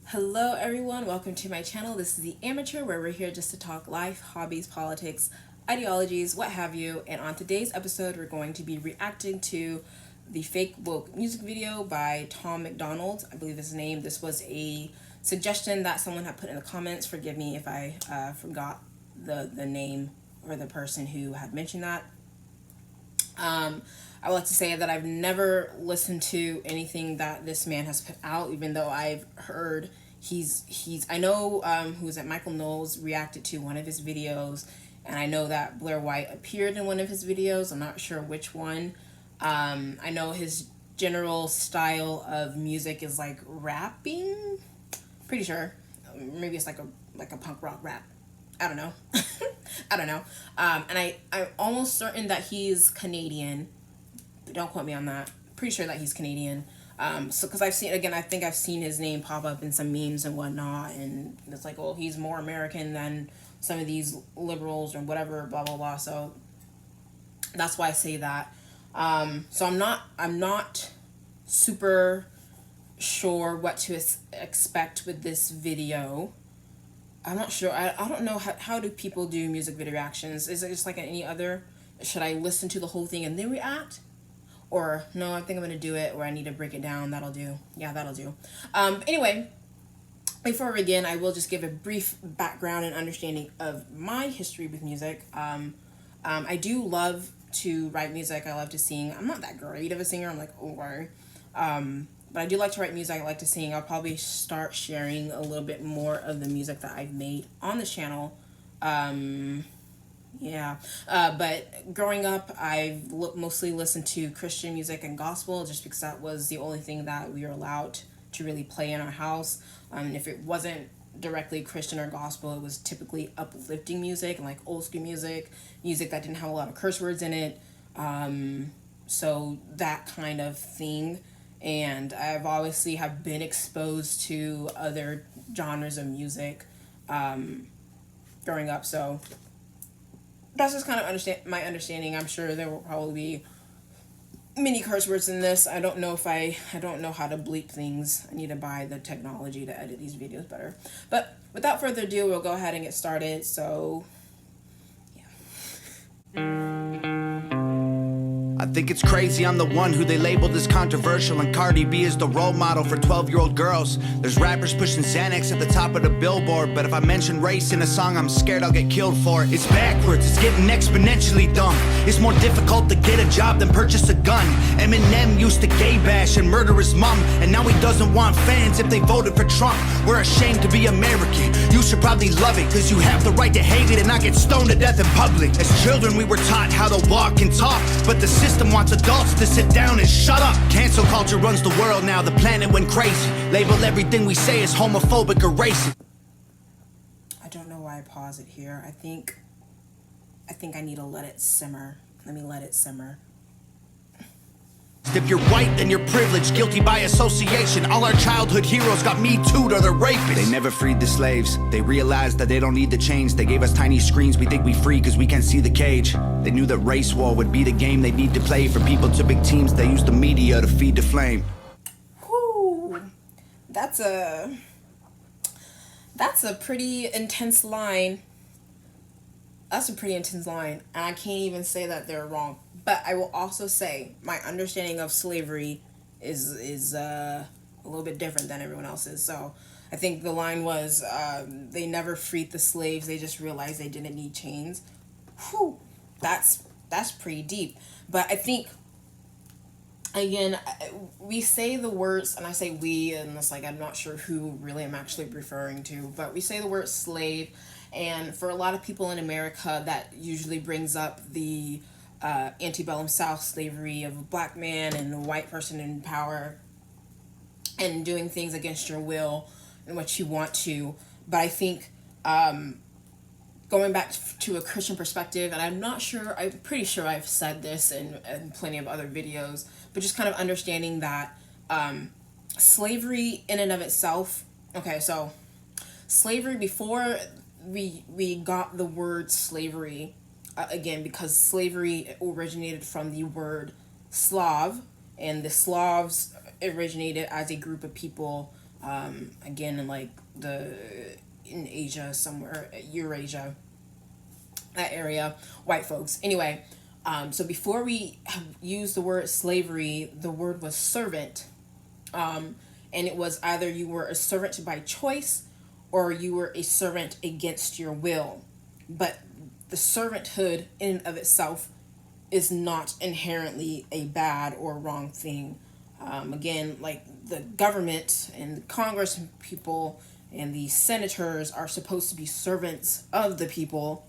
Hello everyone, welcome to my channel. This is The Amateur, where we're here just to talk life, hobbies, politics, ideologies, what have you. And on today's episode, we're going to be reacting to the Fake Woke music video by MacDonald, I believe his name. This was a suggestion that someone had put in the comments. Forgive me if I forgot the name or the person who had mentioned that. I would like to say that I've never listened to anything that this man has put out, even though I've heard I know who was it, Michael Knowles reacted to one of his videos, and I know that Blair White appeared in one of his videos. I'm not sure which one. I know his general style of music is like rapping. Pretty sure. Maybe it's like a punk rock rap. I don't know. I don't know. And I'm almost certain that he's Canadian. But don't quote me on that. Pretty sure that he's Canadian. So because I think I've seen his name pop up in some memes and whatnot, and it's like, well, he's more American than some of these liberals or whatever, blah blah blah. So that's why I say that. So I'm not super sure what to expect with this video. I'm not sure. I don't know how do people do music video reactions. Is it just like any other? Should I listen to the whole thing and then react? Or no, I think I'm gonna do it, or I need to break it down. That'll do. Yeah, that'll do. Anyway, before we begin, I will just give a brief background and understanding of my history with music. I do love to write music. I love to sing. I'm not that great of a singer. I'm like, oh, but I do like to write music. I like to sing. I'll probably start sharing a little bit more of the music that I've made on the channel. But growing up, I've mostly listened to Christian music and gospel, just because that was the only thing that we were allowed to really play in our house. And if it wasn't directly Christian or gospel, it was typically uplifting music and like old school music that didn't have a lot of curse words in it. So that kind of thing. And I've obviously have been exposed to other genres of music growing up, so that's just kind of my understanding. I'm sure there will probably be many curse words in this. I don't know how to bleep things. I need to buy the technology to edit these videos better. But without further ado, we'll go ahead and get started. So, I think it's crazy I'm the one who they labeled as controversial, and Cardi B is the role model for 12-year-old girls. There's rappers pushing Xanax at the top of the billboard, but if I mention race in a song, I'm scared I'll get killed for it. It's backwards, it's getting exponentially dumb. It's more difficult to get a job than purchase a gun. Eminem used to gay bash and murder his mom, and now he doesn't want fans if they voted for Trump. We're ashamed to be American. You should probably love it, cause you have the right to hate it and not get stoned to death in public. As children we were taught how to walk and talk, but the system wants adults to sit down and shut up. Cancel culture runs the world now, the planet went crazy. Label everything we say as homophobic or racist. I don't know why I pause it here. I think I need to let it simmer. Let me let it simmer. If you're white, then you're privileged, guilty by association. All our childhood heroes got me too'd or they're rapists. They never freed the slaves. They realized that they don't need to change. They gave us tiny screens, we think we free cause we can't see the cage. They knew that race war would be the game they need to play. For people to big teams, they use the media to feed the flame. Whew. That's a pretty intense line. That's a pretty intense line, and I can't even say that they're wrong. But I will also say my understanding of slavery is a little bit different than everyone else's. So I think the line was, they never freed the slaves, they just realized they didn't need chains. Whew, that's pretty deep. But I think, again, we say the words, and I say we, and it's like I'm not sure who really I'm actually referring to, but we say the word slave, and for a lot of people in America, that usually brings up the antebellum South slavery of a black man and a white person in power and doing things against your will and what you want to. But I think going back to a Christian perspective, and I'm pretty sure I've said this in plenty of other videos, but just kind of understanding that slavery in and of itself, okay, so slavery, before we got the word slavery, again, because slavery originated from the word Slav, and the Slavs originated as a group of people again, in like in Asia somewhere, Eurasia, that area, white folks. Anyway, so before we use the word slavery, the word was servant. And it was either you were a servant by choice or you were a servant against your will. But the servanthood in and of itself is not inherently a bad or wrong thing. Again, like the government and the Congress and people and the senators are supposed to be servants of the people.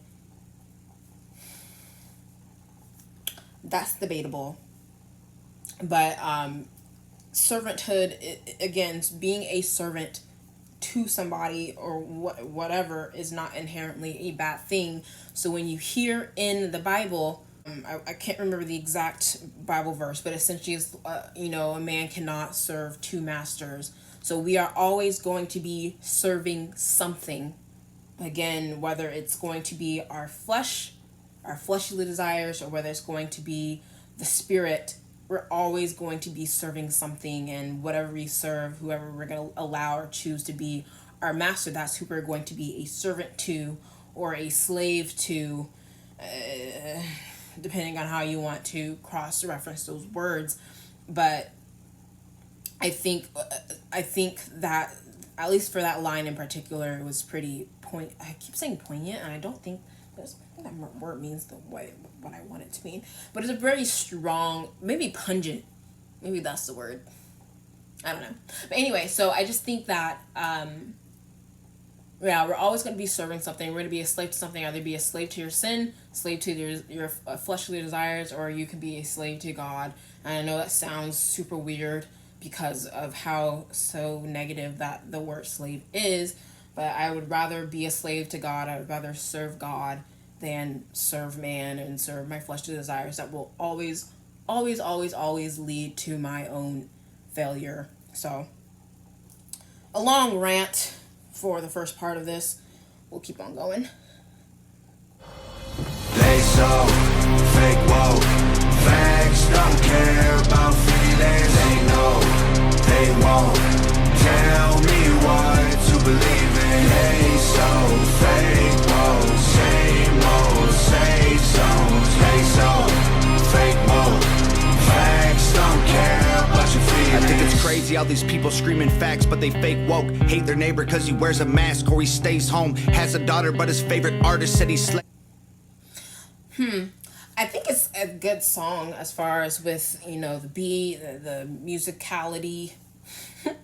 That's debatable. But servanthood, again, being a servant to somebody or whatever is not inherently a bad thing. So when you hear in the Bible, I can't remember the exact Bible verse, but essentially it's, a man cannot serve two masters. So we are always going to be serving something. Again, whether it's going to be our flesh, our fleshly desires, or whether it's going to be the spirit, we're always going to be serving something. And whatever we serve, whoever we're going to allow or choose to be our master, that's who we're going to be a servant to or a slave to, depending on how you want to cross-reference those words. But I think that, at least for that line in particular, it was pretty I keep saying poignant, and I don't think that word means the way what I want it to mean. But it's a very strong, maybe pungent, maybe that's the word. I don't know. But anyway, so I just think that we're always going to be serving something. We're going to be a slave to something. Either be a slave to your sin, slave to your fleshly desires, or you can be a slave to God. And I know that sounds super weird because of how so negative that the word slave is, but I would rather be a slave to God. I would rather serve God than serve man and serve my fleshly desires that will always lead to my own failure. So, a long rant for the first part of this. We'll keep on going. They so fake woke. Facts don't care about feelings. They know they won't tell me what to believe in. They so fake woke. Same old safe zones. They so fake woke. Facts don't care about your feelings. I think it's crazy how these people screaming facts, but they fake woke. Hate their neighbor cause he wears a mask or he stays home. Has a daughter but his favorite artist said he's I think it's a good song as far as with, the beat, the musicality, and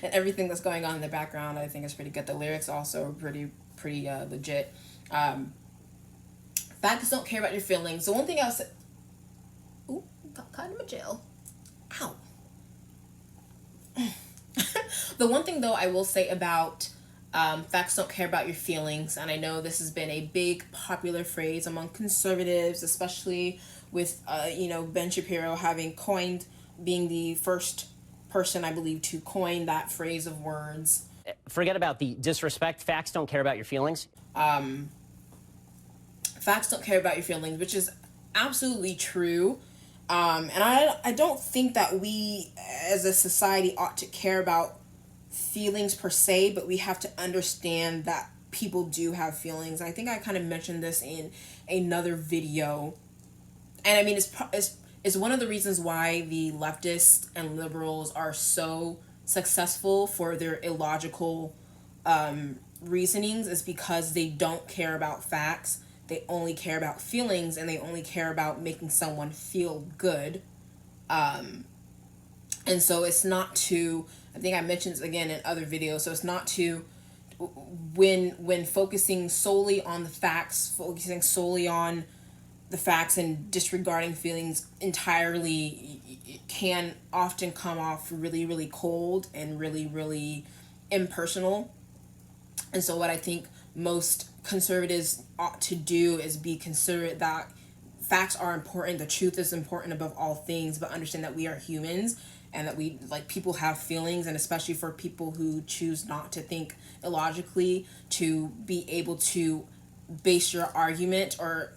everything that's going on in the background. I think it's pretty good. The lyrics also are pretty legit. Facts don't care about your feelings. The one thing I'll say... Ooh, got caught in my jail. Ow. The one thing, though, I will say about facts don't care about your feelings, and I know this has been a big popular phrase among conservatives, especially with, Ben Shapiro being the first person, I believe, to coin that phrase of words. Forget about the disrespect. Facts don't care about your feelings. Facts don't care about your feelings, which is absolutely true. And I don't think that we as a society ought to care about feelings per se, but we have to understand that people do have feelings. I think I kind of mentioned this in another video. And I mean, it's one of the reasons why the leftists and liberals are so successful for their illogical reasonings, is because they don't care about facts. They only care about feelings, and they only care about making someone feel good. And so it's not to, I think I mentioned this again in other videos, so it's not to, when focusing solely on the facts, and disregarding feelings entirely, it can often come off really, really cold and really, really impersonal. And so what I think most conservatives ought to do is be considerate that facts are important, the truth is important above all things, but understand that we are humans and that people have feelings, and especially for people who choose not to think illogically, to be able to base your argument, or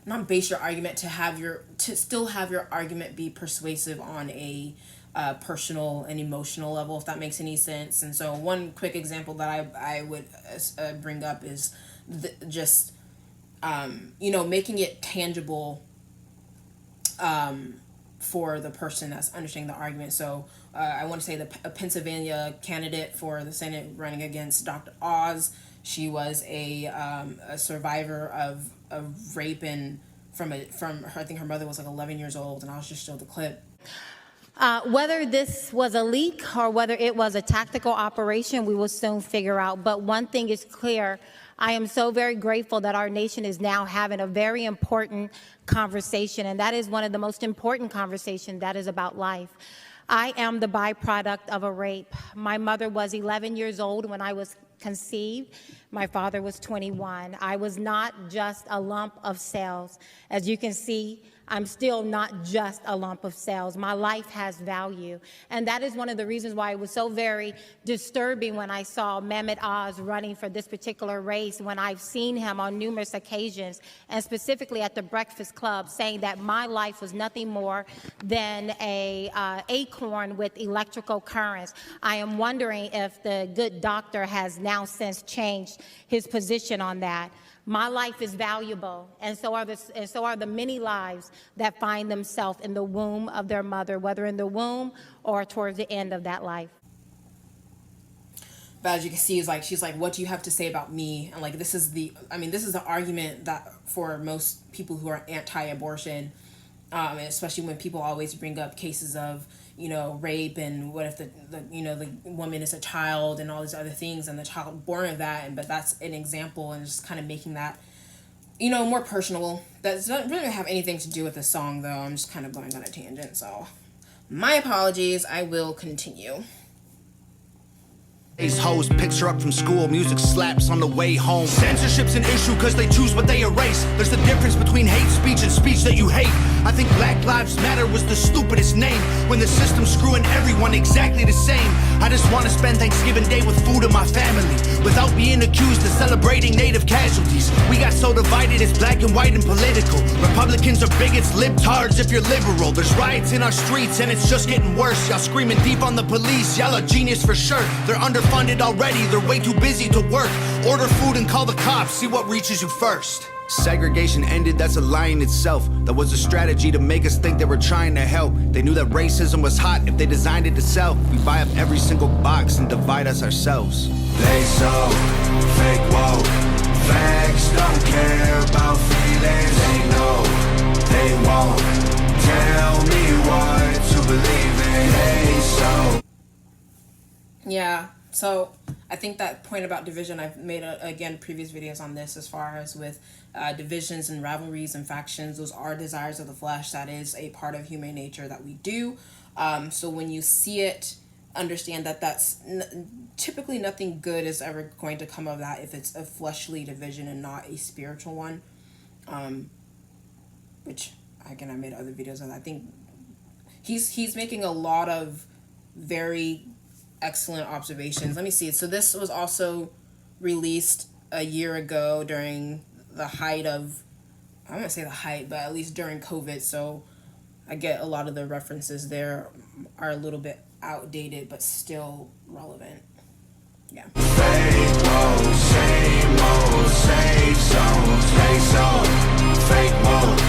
not base your argument, to still have your argument be persuasive on a personal and emotional level, if that makes any sense. And so one quick example that I would bring up is just making it tangible for the person that's understanding the argument. So I want to say a Pennsylvania candidate for the Senate running against Dr. Oz. She was a survivor of rape and from her, I think her mother was like 11 years old, and I'll just show the clip. Whether this was a leak or whether it was a tactical operation, we will soon figure out. But one thing is clear. I am so very grateful that our nation is now having a very important conversation, and that is one of the most important conversations that is about life. I am the byproduct of a rape. My mother was 11 years old when I was conceived. My father was 21. I was not just a lump of cells. As you can see, I'm still not just a lump of cells. My life has value. And that is one of the reasons why it was so very disturbing when I saw Mehmet Oz running for this particular race, when I've seen him on numerous occasions, and specifically at the Breakfast Club, saying that my life was nothing more than a acorn with electrical currents. I am wondering if the good doctor has now since changed his position on that. My life is valuable, and so are the many lives that find themselves in the womb of their mother, whether in the womb or towards the end of that life. But as you can see, she's like, what do you have to say about me? And this is the argument that for most people who are anti-abortion, and especially when people always bring up cases of rape, and what if the woman is a child and all these other things, and the child born of that, but that's an example, and just kind of making that more personal. That doesn't really have anything to do with the song, though. I'm just kind of going on a tangent, so my apologies. I will continue. These hoes picks her up from school, music slaps on the way home. Censorship's an issue cause they choose what they erase. There's a difference between hate speech and speech that you hate. I think Black Lives Matter was the stupidest name, when the system's screwing everyone exactly the same. I just want to spend Thanksgiving Day with food and my family, without being accused of celebrating native casualties. We got so divided, it's black and white and political. Republicans are bigots, libtards if you're liberal. There's riots in our streets and it's just getting worse. Y'all screaming deep on the police, y'all are genius for sure. They're underfunded already, they're way too busy to work. Order food and call the cops, see what reaches you first. Segregation ended, that's a lie in itself. That was a strategy to make us think they were trying to help. They knew that racism was hot if they designed it to sell. We buy up every single box and divide us ourselves. They so fake woke, facts don't care about feelings. They know they won't tell me what to believe in. They so. Yeah, so I think that point about division, I've made again previous videos on this, as far as with divisions and rivalries and factions. Those are desires of the flesh. That is a part of human nature that we do. So when you see it, understand that that's typically nothing good is ever going to come of that if it's a fleshly division and not a spiritual one. Which again, I made other videos on that. I think he's making a lot of very excellent observations. Let me see. So this was also released a year ago during the height of, I'm gonna say the height, but at least during COVID. So I get a lot of the references there are a little bit outdated, but still relevant. Yeah. Fake woke, same old, safe zones. They so fake woke,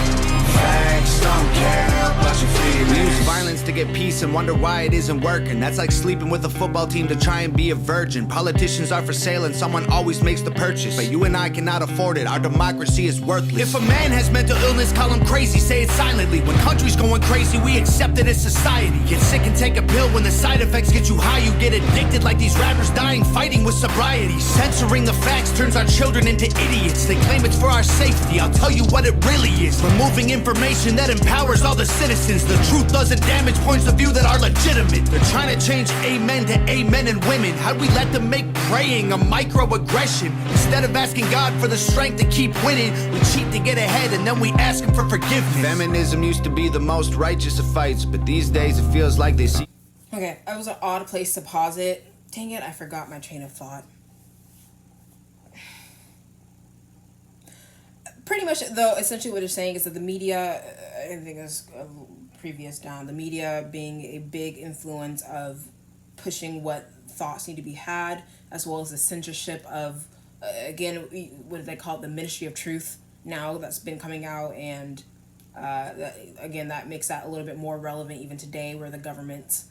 facts don't care about your feelings. We use violence to get peace and wonder why it isn't working. That's like sleeping with a football team to try and be a virgin. Politicians are for sale and someone always makes the purchase, but you and I cannot afford it. Our democracy is worthless. If a man has mental illness, call him crazy, say it silently. When country's going crazy, we accept it as society. Get sick and take a pill. When the side effects get you high, you get addicted like these rappers dying fighting with sobriety. Censoring the facts turns our children into idiots. They claim it's for our safety. I'll tell you what it really is. Removing information that empowers all the citizens. The truth doesn't damage points of view that are legitimate. They're trying to change amen to amen and women. How'd we let them make praying a microaggression? Instead of asking God for the strength to keep winning, we cheat to get ahead and then we ask him for forgiveness. Feminism used to be the most righteous of fights, but these days it feels like they see. Okay, that was an odd place to pause it. Dang it, I forgot my train of thought. pretty much, though, essentially what they're saying is that the media, I think it's previous down, the media being a big influence of pushing what thoughts need to be had, as well as the censorship of, again, what do they call it, the Ministry of Truth now that's been coming out, and that makes that a little bit more relevant even today, where the government's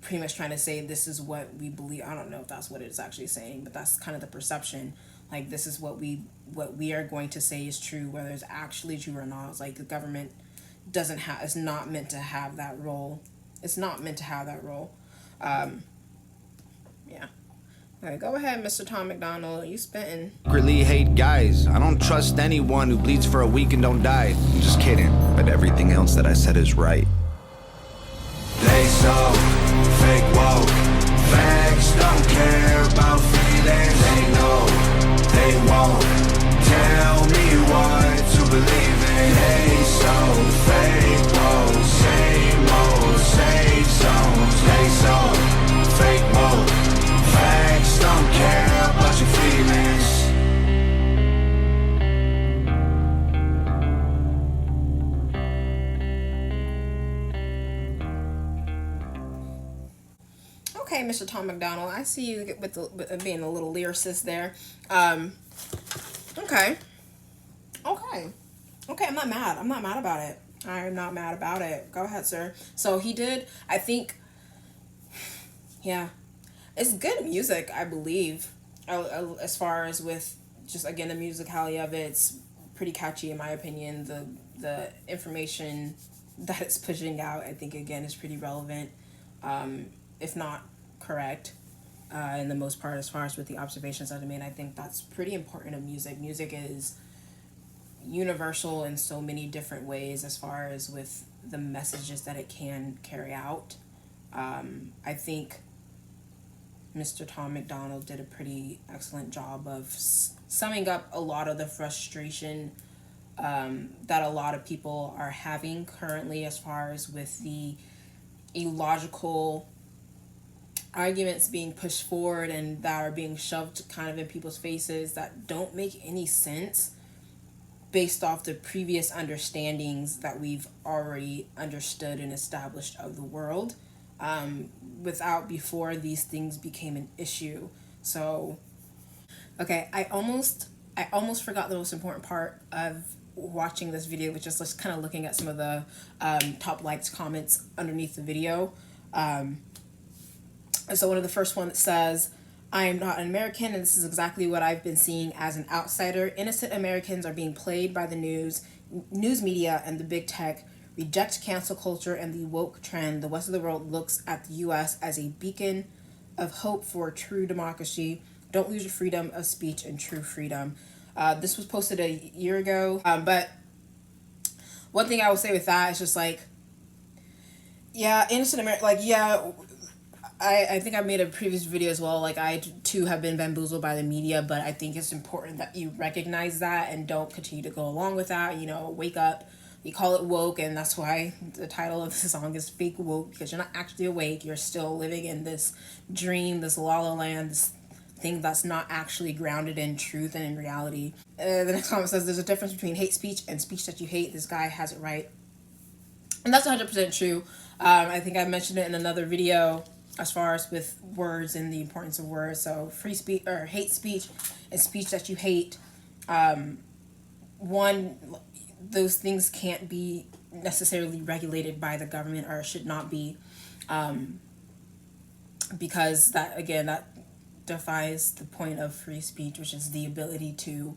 pretty much trying to say this is what we believe. I don't know if that's what it's actually saying, but that's kind of the perception. Like, this is what we are going to say is true, whether it's actually true or not. It's like the government is not meant to have that role. It's not meant to have that role. Yeah. All right, go ahead, Mr. Tom MacDonald. You spitting. Secretly hate guys. I don't trust anyone who bleeds for a week and don't die. I'm just kidding, but everything else that I said is right. They so fake woke. Facts don't care about feelings. They know they won't tell me what to believe in. They so fake woke. Same old safe zones. They so fake woke. Facts don't care about your feelings. Okay, Mr. Tom MacDonald, I see you with being a little lyricist there. Okay, I'm not mad. I'm not mad about it. I'm not mad about it. Go ahead, sir. So he did, I think, yeah, it's good music, I believe, as far as with just, again, the musicality of it. It's pretty catchy, in my opinion. The information that it's pushing out, I think, again, is pretty relevant, if not correct, in the most part, as far as with the observations that I made. I think that's pretty important of music. Music is universal in so many different ways as far as with the messages that it can carry out. I think Mr. Tom MacDonald did a pretty excellent job of summing up a lot of the frustration that a lot of people are having currently, as far as with the illogical arguments being pushed forward and that are being shoved kind of in people's faces that don't make any sense based off the previous understandings that we've already understood and established of the world, without before these things became an issue. So, okay, I almost forgot the most important part of watching this video, which is just kind of looking at some of the top liked comments underneath the video. And so one of the first one that says, "I am not an American, and this is exactly what I've been seeing as an outsider. Innocent Americans are being played by the news media, and the big tech. Reject cancel culture and the woke trend. The rest of the world looks at the U.S. as a beacon of hope for true democracy. Don't lose your freedom of speech and true freedom." This was posted a year ago, but one thing I will say with that is just like, yeah, innocent American, like, yeah, I think I made a previous video as well, like, I too have been bamboozled by the media, but I think it's important that you recognize that and don't continue to go along with that. You know, wake up. You call it woke, and that's why the title of the song is Fake Woke, because you're not actually awake. You're still living in this dream, this la-la land, this thing that's not actually grounded in truth and in reality. The next comment says, "There's a difference between hate speech and speech that you hate. This guy has it right." And that's 100% true. I think I mentioned it in another video as far as with words and the importance of words. So free speech or hate speech and speech that you hate. One, those things can't be necessarily regulated by the government, or should not be, because that, again, that defies the point of free speech, which is the ability to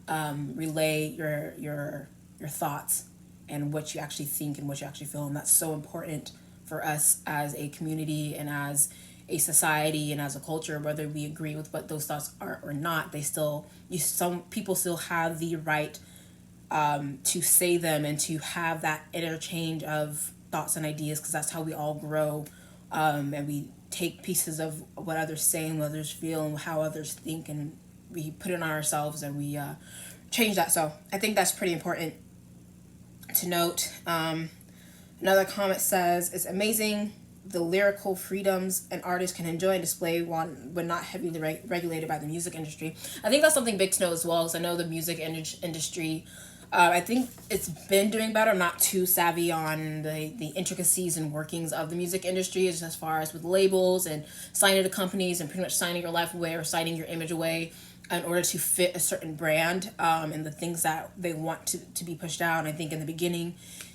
relay your thoughts and what you actually think and what you actually feel. And that's so important for us as a community and as a society and as a culture. Whether we agree with what those thoughts are or not, some people still have the right to say them and to have that interchange of thoughts and ideas, because that's how we all grow, and we take pieces of what others say and what others feel and how others think, and we put it on ourselves and we change that. So I think that's pretty important to note. Another comment says, "It's amazing the lyrical freedoms an artist can enjoy and display when not heavily regulated by the music industry." I think that's something big to know as well, because I know the music industry I think it's been doing better. I'm not too savvy on the intricacies and workings of the music industry as far as with labels and signing to companies and pretty much signing your life away or signing your image away in order to fit a certain brand and the things that they want to be pushed out. And I think in the beginning,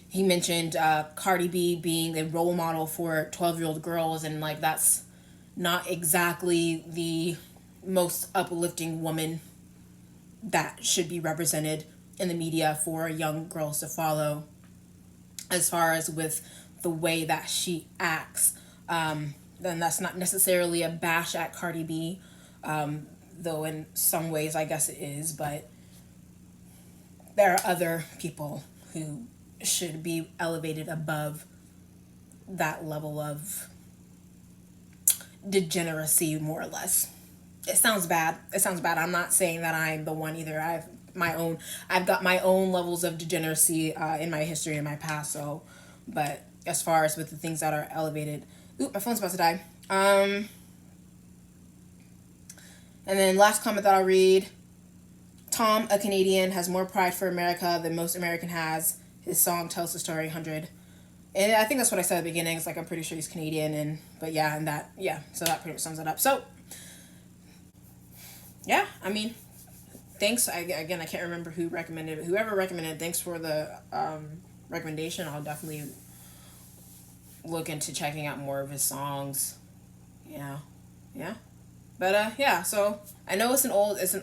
he mentioned Cardi B being a role model for 12-year-old girls, and like that's not exactly the most uplifting woman that should be represented in the media for young girls to follow, as far as with the way that she acts. Then that's not necessarily a bash at Cardi B, though in some ways I guess it is, but there are other people who should be elevated above that level of degeneracy, more or less. It sounds bad. I'm not saying that I'm the one either. I've got my own levels of degeneracy in my history and my past. So, but as far as with the things that are elevated, my phone's about to die. And then last comment that I'll read: Tom, a Canadian, has more pride for America than most American has. His song tells the story 100. And I think that's what I said at the beginning. It's like, I'm pretty sure he's Canadian, so that pretty much sums it up. So, yeah, I mean, thanks. I can't remember who recommended it. Whoever recommended it, thanks for the recommendation. I'll definitely look into checking out more of his songs. Yeah. But so I know it's an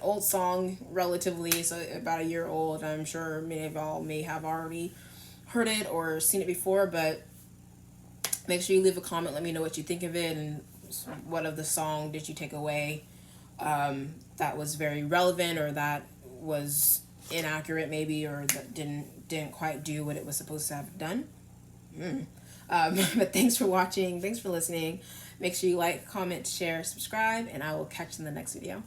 old song relatively, so about a year old. I'm sure many of y'all may have already heard it or seen it before, but make sure you leave a comment. Let me know what you think of it and what of the song did you take away that was very relevant, or that was inaccurate maybe, or that didn't quite do what it was supposed to have done. But thanks for watching. Thanks for listening. Make sure you like, comment, share, subscribe, and I will catch you in the next video.